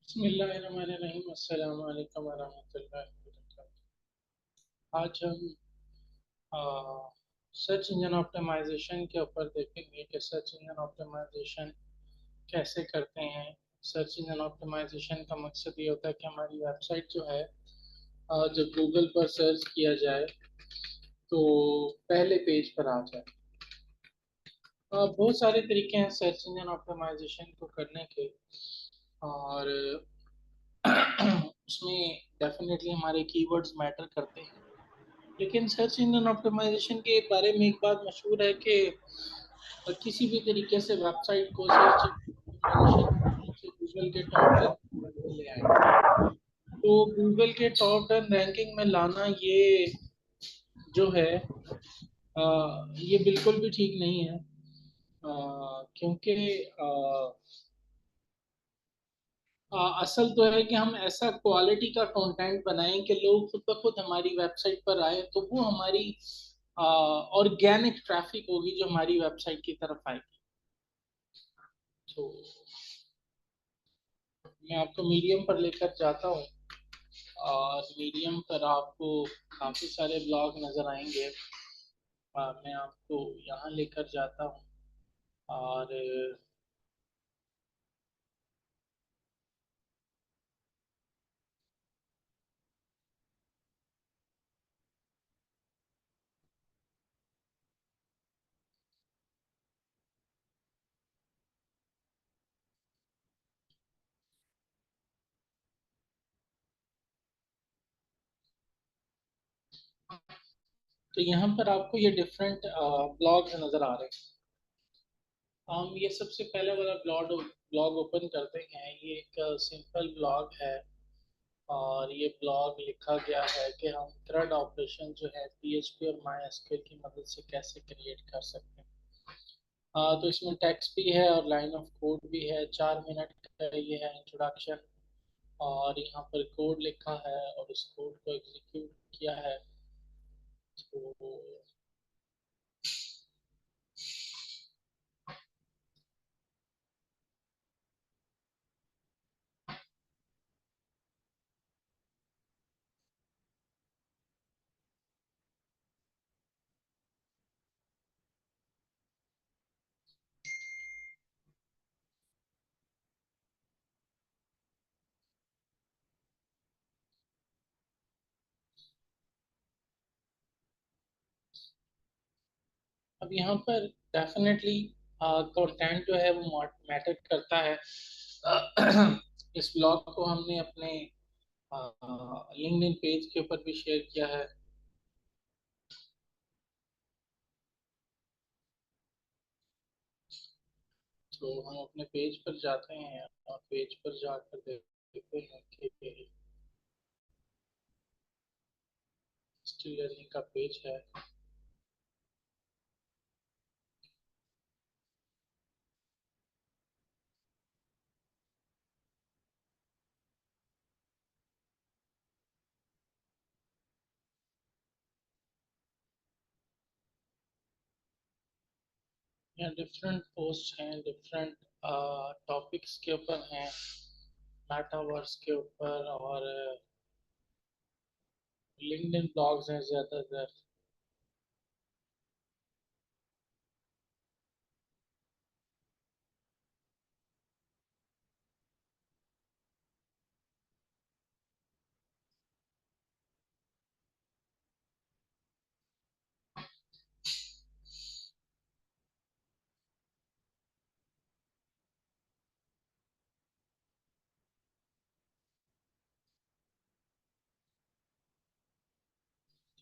बिस्मिल्लाहिर्रहमानिर्रहीम। अस्सलाम वालेकुम वरहमतुल्लाहि वबरकातुहू। आज हम सर्च इंजन ऑप्टिमाइजेशन के ऊपर देखेंगे कि सर्च इंजन ऑप्टिमाइजेशन कैसे करते हैं। सर्च इंजन ऑप्टिमाइजेशन का मकसद ये होता है कि हमारी वेबसाइट जो है, जब गूगल पर सर्च किया जाए तो पहले पेज पर आ जाए। बहुत सारे तरीके हैं सर्च इंजन ऑप्टिमाइजेशन को करने के, और उसमें डेफिनेटली हमारे कीवर्ड्स मैटर करते हैं। लेकिन सर्च इंजन ऑप्टिमाइजेशन के बारे में एक बात मशहूर है कि किसी भी तरीके से वेबसाइट को सर्च ऑप्टिमाइजेशन से गूगल के टॉप 10 पर ले आए। तो गूगल के टॉप 10 रैंकिंग में लाना ये जो है, ये बिल्कुल भी ठीक नहीं है। क्योंकि असल तो है कि हम ऐसा क्वालिटी का कंटेंट बनाएं कि लोग खुद ब खुद हमारी वेबसाइट पर आए, तो वो हमारी ऑर्गेनिक ट्रैफिक होगी जो हमारी वेबसाइट की तरफ आएगी। तो मैं आपको मीडियम पर लेकर जाता हूँ, और मीडियम पर आपको काफ़ी सारे ब्लॉग नज़र आएंगे। मैं आपको यहाँ लेकर जाता हूँ, और तो यहाँ पर आपको ये डिफरेंट ब्लॉग्स नज़र आ रहे हैं। हम ये सबसे पहले वाला ब्लॉग ओपन करते हैं। ये एक सिंपल ब्लॉग है, और ये ब्लॉग लिखा गया है कि हम थ्रेड ऑपरेशन जो है पीएचपी और माई एसक्यूएल की मदद से कैसे क्रिएट कर सकते हैं। तो इसमें टेक्स्ट भी है और लाइन ऑफ कोड भी है। 4 मिनट का ये है इंट्रोडक्शन, और यहाँ पर कोड लिखा है और उस कोड को एग्जीक्यूट किया है। तो अब यहाँ पर डेफिनेटली कंटेंट जो है वो मैटर करता है। इस ब्लॉग को हमने अपने लिंक्डइन पेज के ऊपर भी शेयर किया है। तो हम अपने पेज पर जाते हैं, और पेज पर जाकर देखते हैं कि स्टिल लर्निंग का पेज है। यहाँ डिफरेंट पोस्ट हैं, डिफरेंट टॉपिक्स के ऊपर हैं, मेटावर्स के ऊपर, और लिंक्डइन ब्लॉग्स हैं ज़्यादातर।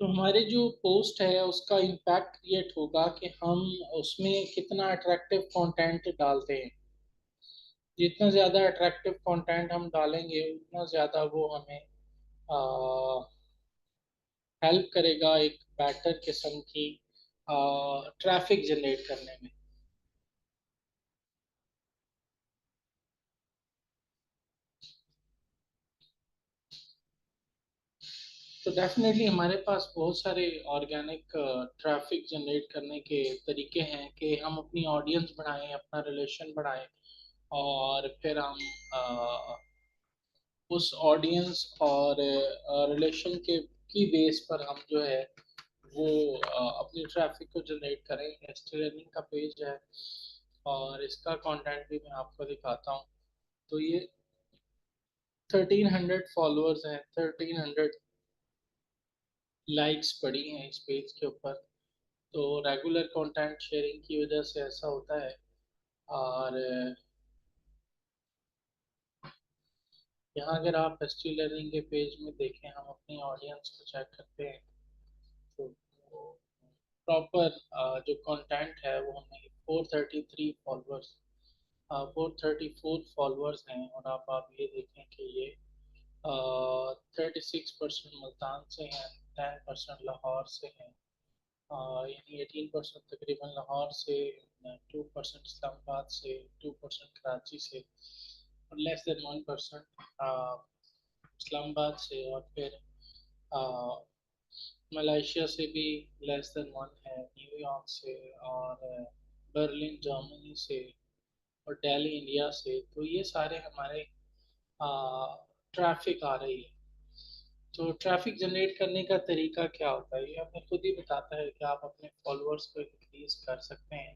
तो हमारे जो पोस्ट है उसका इम्पैक्ट क्रिएट होगा कि हम उसमें कितना अट्रैक्टिव कंटेंट डालते हैं। जितना ज़्यादा अट्रैक्टिव कंटेंट हम डालेंगे उतना ज़्यादा वो हमें हेल्प करेगा एक बेटर किस्म की ट्रैफिक जनरेट करने में। तो डेफिनेटली हमारे पास बहुत सारे ऑर्गेनिक ट्रैफिक जनरेट करने के तरीके हैं कि हम अपनी ऑडियंस बढ़ाएं, अपना रिलेशन बढ़ाएं, और फिर हम उस ऑडियंस और रिलेशन के की बेस पर हम जो है वो अपनी ट्रैफिक को जनरेट करें। एसटी लर्निंग का पेज है और इसका कंटेंट भी मैं आपको दिखाता हूँ। तो ये 1300 फॉलोअर्स हैं, 1300 लाइक्स पड़ी हैं इस पेज के ऊपर। तो रेगुलर कंटेंट शेयरिंग की वजह से ऐसा होता है। और यहाँ अगर आप एसटी लर्निंग के पेज में देखें, हम अपनी ऑडियंस को चेक करते हैं तो प्रॉपर जो कंटेंट है वो हमें 434 फॉलोअर्स हैं। और आप ये देखें कि ये 36% मुल्तान से हैं, 10% लाहौर से हैं, यानी 18% तकरीबन लाहौर से, 2% इस्लामाबाद से, 2% कराची से, और लेस देन 1% इस्लामाबाद से, और फिर मलेशिया से भी लेस देन वन है, न्यूयॉर्क से, और बर्लिन जर्मनी से, और दिल्ली इंडिया से। तो ये सारे हमारे ट्रैफिक आ रही है। तो ट्रैफिक जनरेट करने का तरीका क्या होता है, ये हमें खुद ही बताता है कि आप अपने फॉलोअर्स को इंक्रीज कर सकते हैं।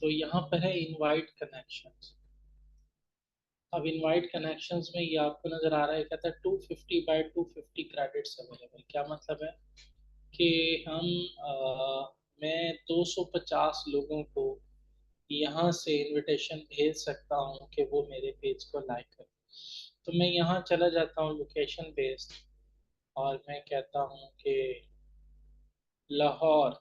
तो यहाँ पर है इनवाइट कनेक्शंस। अब इनवाइट कनेक्शंस में ये आपको नजर आ रहा है, कहता है 250 बाय 250 क्रेडिट्स अवेलेबल। क्या मतलब है कि मैं 250 लोगों को यहाँ से इनविटेशन भेज सकता हूँ कि वो मेरे पेज को लाइक करें। तो मैं यहाँ चला जाता हूँ लोकेशन बेस्ड, और मैं कहता हूँ कि लाहौर,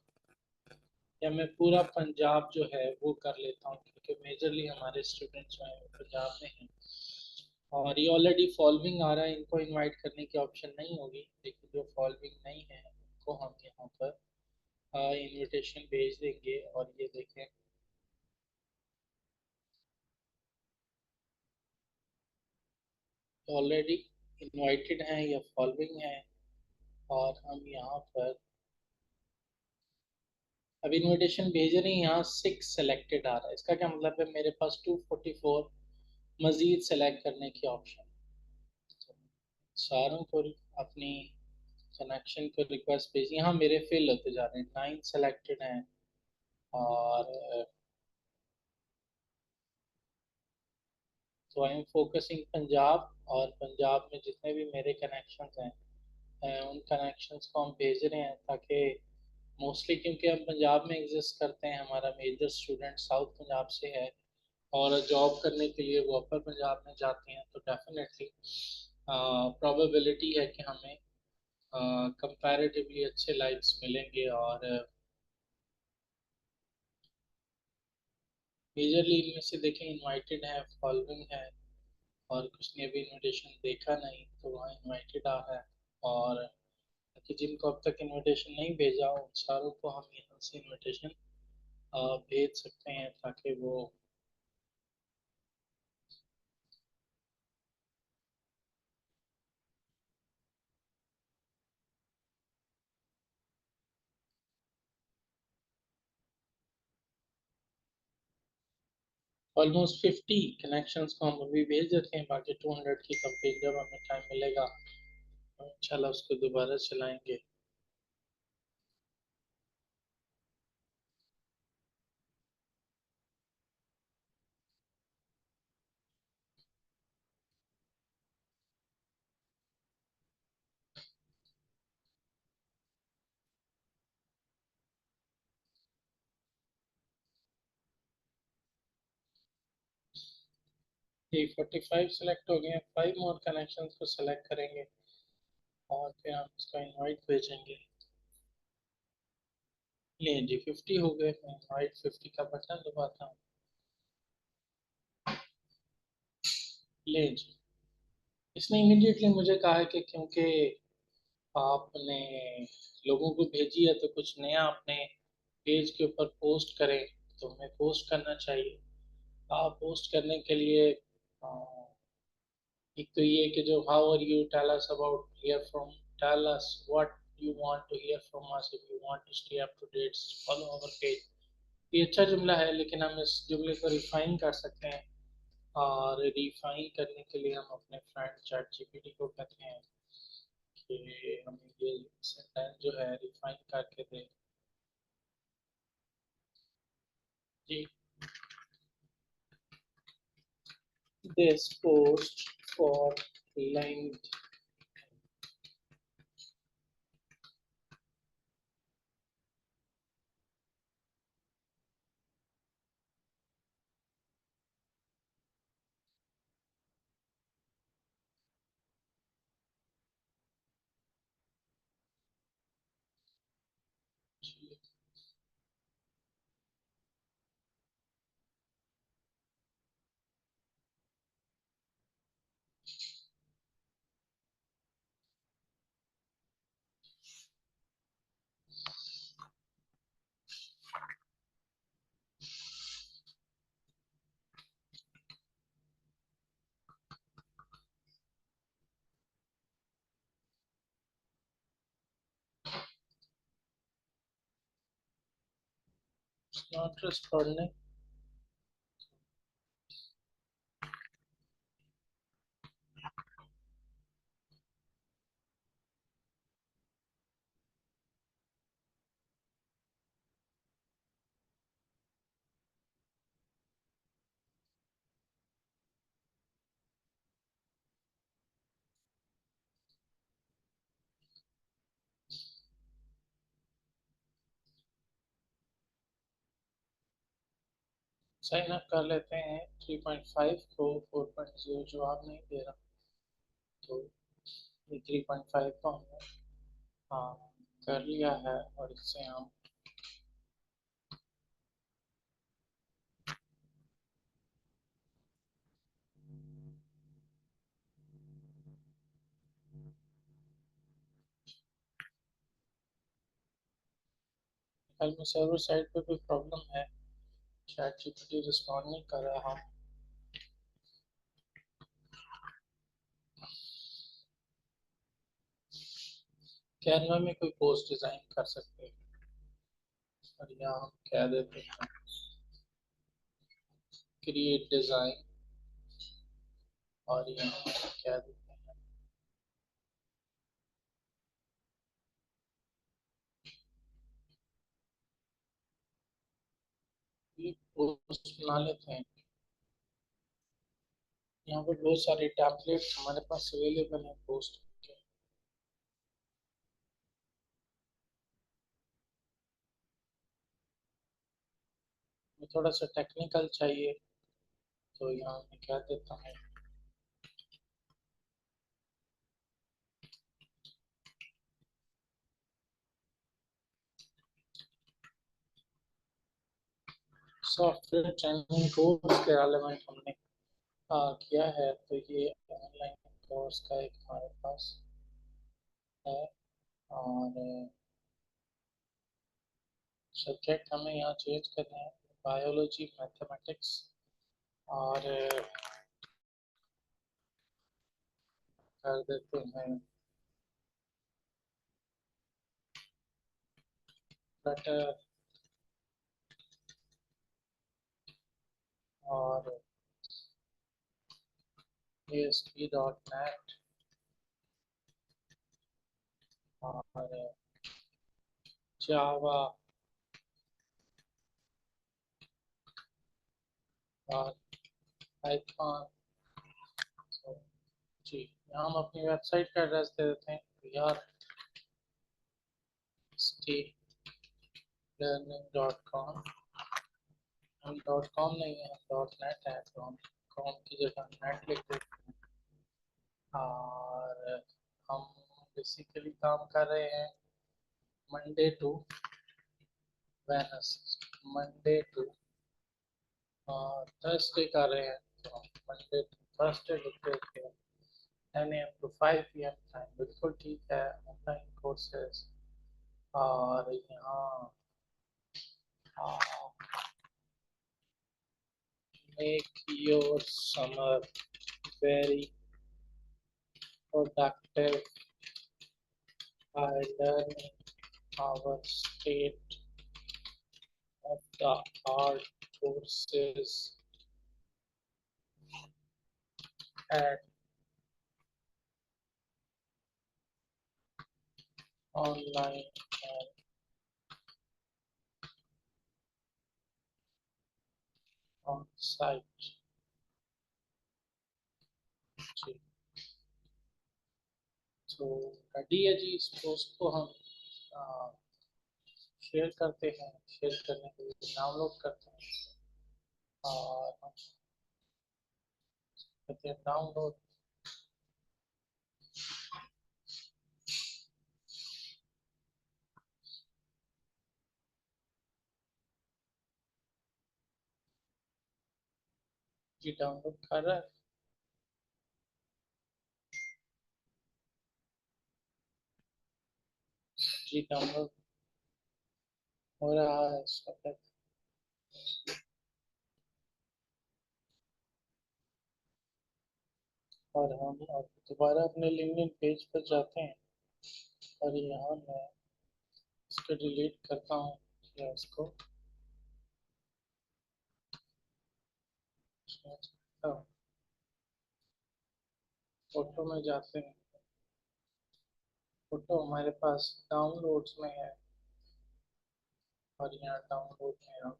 या मैं पूरा पंजाब जो है वो कर लेता हूँ, क्योंकि मेजरली हमारे स्टूडेंट्स जो हैं वो पंजाब में हैं। और ये ऑलरेडी फॉलोइंग आ रहा है, इनको इनवाइट करने की ऑप्शन नहीं होगी, लेकिन जो फॉलोइंग नहीं है उनको हम यहाँ पर इनविटेशन भेज देंगे। और ये देखें, ऑलरेडी इनवाइटेड हैं या फॉलोइंग हैं। और हम यहाँ पर अब इनविटेशन भेज रहे हैं, यहाँ 6 सेलेक्टेड आ रहा है। इसका क्या मतलब है, मेरे पास 244 मजीद सेलेक्ट करने की ऑप्शन। तो सारों को अपनी कनेक्शन को रिक्वेस्ट भेजी, यहाँ मेरे फेल होते जा रहे हैं, 9 सेलेक्टेड हैं। और तो आई एम फोकसिंग पंजाब, और पंजाब में जितने भी मेरे कनेक्शंस हैं उन कनेक्शंस को हम भेज रहे हैं, ताकि मोस्टली क्योंकि हम पंजाब में एग्जिस्ट करते हैं, हमारा मेजर स्टूडेंट साउथ पंजाब से है और जॉब करने के लिए वो अपर पंजाब में जाते हैं, तो डेफिनेटली प्रोबेबिलिटी है कि हमें कंपैरेटिवली अच्छे लाइक्स मिलेंगे। और मेजरली इनमें से देखें, इनवाइटेड है, फॉलोइंग है, और कुछ ने भी इनविटेशन देखा नहीं तो वहाँ इनवाइटेड आ रहा है। और कि जिनको अब तक इनविटेशन नहीं भेजा उन सारों को हम यहाँ से इनविटेशन भेज सकते हैं, ताकि वो ऑलमोस्ट 50 कनेक्शंस को हम अभी भेज देते हैं। बाकी 200 की कंप्लीट जब हमें टाइम मिलेगा तो इंशाल्लाह उसको दोबारा चलाएंगे। ये 45 सेलेक्ट हो गए हैं, 5 मोर कनेक्शंस को सेलेक्ट करेंगे और फिर हम इसका इनवाइट भेजेंगे। ले जी 50 हो गए, मैं इनवाइट 50 का बटन दबाता हूँ। ले जी, इसने इमीडिएटली मुझे कहा है कि क्योंकि आपने लोगों को भेजी है तो कुछ नया अपने पेज के ऊपर पोस्ट करें। तो हमें पोस्ट करना चाहिए। आप पोस्ट करने के लिए अ, एक तो ये कि जो how are you, tell us about, hear from, tell us what you want to hear from us, if you want to stay up to date, follow our page. ये अच्छा जुमला है, लेकिन हम इस जुमले को रिफाइन कर सकते हैं और रिफाइन करने के लिए हम अपने फ्रेंड चैट जीपीटी को कहते हैं कि हमें ये सेंटेंस जो है रिफाइन करके दे। जी, this post for length not responding। Sign up कर लेते हैं 3.5 को 4.0 जवाब नहीं दे रहा, तो ये 3.5 को हमने हाँ कर लिया है और इससे हम कल में सर्वर साइड पे भी प्रॉब्लम है, चैट जीपीटी रिस्पॉन्ड नहीं कर रहा। हम कैनवा में कोई पोस्ट डिजाइन कर सकते हैं और यहाँ हम कह देते हैं क्रिएट डिजाइन और यहाँ हम कह देते हैं ये पोस्ट बना लेते हैं। यहाँ पर बहुत सारे टेम्पलेट्स हमारे पास अवेलेबल हैं पोस्ट के। मैं थोड़ा सा टेक्निकल चाहिए तो यहाँ मैं कह देता हूँ सॉफ्टवेयर ट्रेनिंग कोर्स के रेलेवेंट हमने किया है, तो ये ऑनलाइन कोर्स का एक हमारे पास है और सब्जेक्ट हमें यहाँ चेंज करना है बायोलॉजी मैथमेटिक्स और कर देते हैं फ्लटर और ASP.NET और जावा और पाइथन। तो जी, यहाँ हम अपनी वेबसाइट का एड्रेस दे देते हैं VRSTLearning.com। हम डॉट कॉम नहीं है, हम डॉट नेट है, तो हम कॉम की जगह नेट लिख देते हैं। और हम बेसिकली काम कर रहे हैं Monday to Wednesday, Monday to Thursday कर रहे हैं, तो हम मंडे टू थर्सडे लिख देते हैं 10 AM to 5 PM टाइम। बिल्कुल ठीक है, ऑनलाइन कोर्सेज। और यहाँ make your summer very productive by learning our state of the art courses and online on site. जी, तो रेडी है जी। इस पोस्ट को हम शेयर करते हैं। शेयर करने के लिए डाउनलोड करते हैं और हम कहते हैं डाउनलोड। जी डाउनलोड कर रहा है। जी डाउनलोड हो रहा है इस वक्त। और हम अब दोबारा अपने लिंक्डइन पेज पर जाते हैं और यहाँ मैं इसको डिलीट करता हूँ या इसको change करता हूँ। फोटो में जाते हैं। फोटो हमारे पास डाउनलोड्स में है और यहाँ डाउनलोड में हम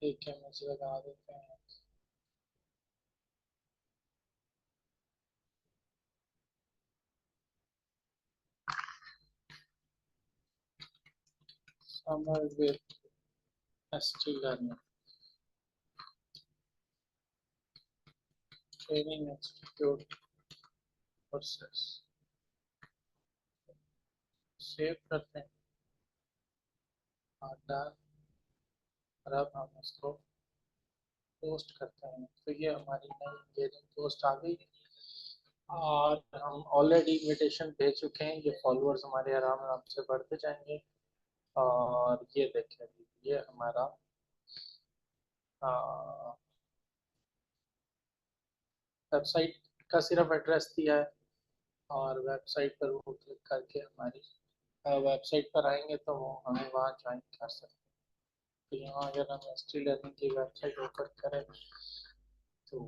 एक इमेज लगा देते हैं। Summer with ST learning training institute courses. Save करते हैं और डन। और अब हम इसको पोस्ट करते हैं। तो ये हमारी नई इंगेजिंग पोस्ट आ गई है और हम ऑलरेडी इनविटेशन भेज चुके हैं। ये फॉलोअर्स हमारे आराम आराम से बढ़ते जाएंगे। और ये देखें, ये हमारा वेबसाइट का सिर्फ एड्रेस दिया है और वेबसाइट पर वो क्लिक करके हमारी वेबसाइट पर आएंगे तो वो हमें वहाँ ज्वाइन कर सकते हैं। तो यहाँ अगर हम एसटी लर्निंग की वेबसाइट ओपन करें तो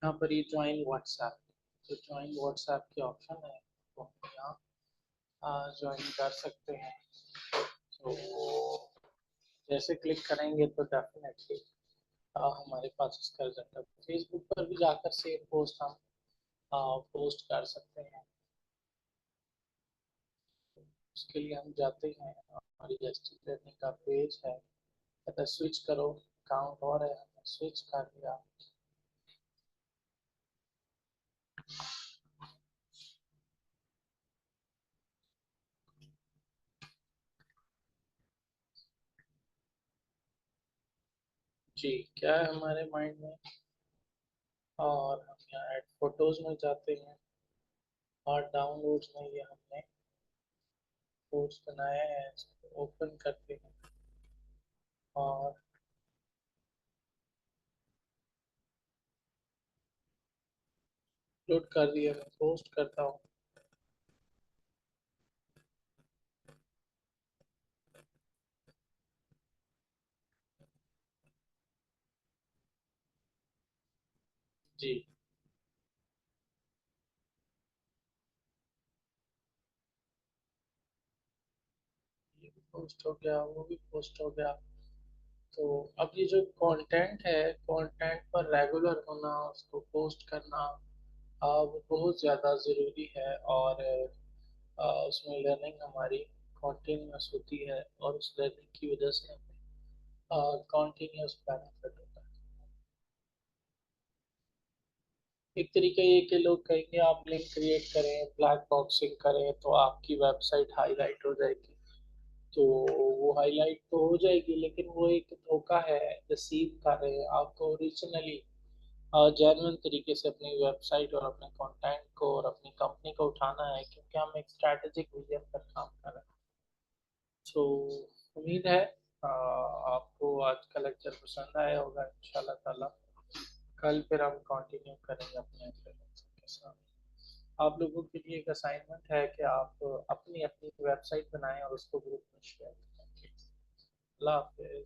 यहाँ पर ये ज्वाइन व्हाट्सएप, तो ज्वाइन व्हाट्सएप के ऑप्शन है तो हम यहाँ ज्वाइन कर सकते हैं। तो जैसे क्लिक करेंगे तो डेफिनेटली हमारे पास इसका रिजल्ट है। फेसबुक पर भी जाकर सेम पोस्ट हम पोस्ट कर सकते हैं। उसके लिए हम जाते हैं और ये लर्निंग का पेज है। अगर स्विच करो अकाउंट और है, हमने स्विच कर लिया। जी, क्या है हमारे माइंड में। और हम यहाँ ऐड फोटोज में जाते हैं और डाउनलोड्स में ये हमने पोस्ट बनाया है, इसको ओपन करते हैं और अपलोड कर दिया। मैं पोस्ट करता हूँ। जी, ये भी पोस्ट हो गया, वो भी पोस्ट हो गया। तो अब ये जो कंटेंट है, कंटेंट पर रेगुलर होना, उसको पोस्ट करना वो बहुत ज़्यादा ज़रूरी है। और उसमें लर्निंग हमारी कॉन्टीन्यूस होती है और उस लर्निंग की वजह से हमें कॉन्टीन्यूस बेनिफिट होता है। एक तरीका ये कि लोग कहेंगे आप लिंक क्रिएट करें, ब्लैक बॉक्सिंग करें तो आपकी वेबसाइट हाईलाइट हो जाएगी। तो वो हाईलाइट तो हो जाएगी लेकिन वो एक धोखा है। डिसीव कर रहे हैं आपको। ओरिजिनली जेन्युइन तरीके से अपनी वेबसाइट और अपने कंटेंट को और अपनी कंपनी को उठाना है, क्योंकि हम एक स्ट्रैटेजिक विजन पर काम कर रहे हैं। तो उम्मीद है आपको आज का लेक्चर पसंद आया होगा। इंशाल्लाह ताला कल फिर हम कंटिन्यू करेंगे अपने फ्रीलांसिंग के साथ। आप लोगों के लिए एक असाइनमेंट है कि आप अपनी अपनी वेबसाइट बनाएं और उसको ग्रुप में शेयर करें। अल्लाह हाफिज़।